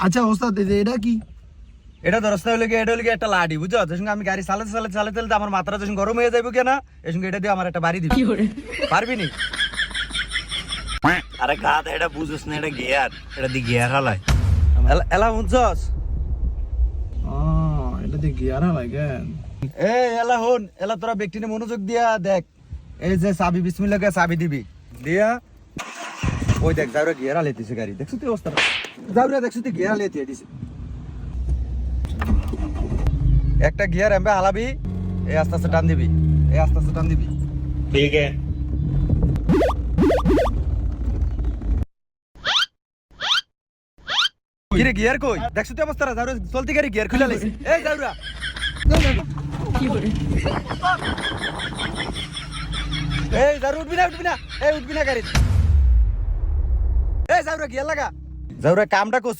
আচ্ছা ওস্তাদ এটা কি? এটা তো রাস্তা হলে এটা হলে একটা লাঠি বুঝছো, তোর সঙ্গে আমি গাড়ি চালাতে চালাতে চালাতে চালাতে আমার মাথাটা যখন গরম হয়ে যাবে কেনা এর সঙ্গে এটা দিয়ে আমার একটা বাড়ি দিবি, পারবি নি? আরে গাধা, এটা বুঝছ না, এটা গিয়ার, এটা দি গিয়ার হালায়। এলা বুঝছস? এটা দিয়ে গিয়ার লাগে। এই এলা হন, এলা তোরা ব্যক্তিনে মনোযোগ দিয়া দেখ, এই যে চাবি বিসমিল্লাহ কে চাবি দিবি দিয়া ওই দেখ যাওরা গিয়ার আলেতিছে গাড়ি, দেখছো তুই অবস্থা? যাওরা দেখছো তুই গিয়ার আলেতিয়ে দিছে। একটা গিয়ার এমবে হালাবি, এই আস্তে আস্তে টান দিবি, এই আস্তে আস্তে টান দিবি। ঠিক আছে। কিরে গিয়ার কই? দেখছো তুই অবস্থা? যাওরা চলতি গাড়ি গিয়ার খুলে লাইছে। এই যাওরা এই যাওরা উঠবি না, এই উঠবি না গাড়ি। এই যাওরা গিয়ার লাগা। যাওরা কামটা করছিস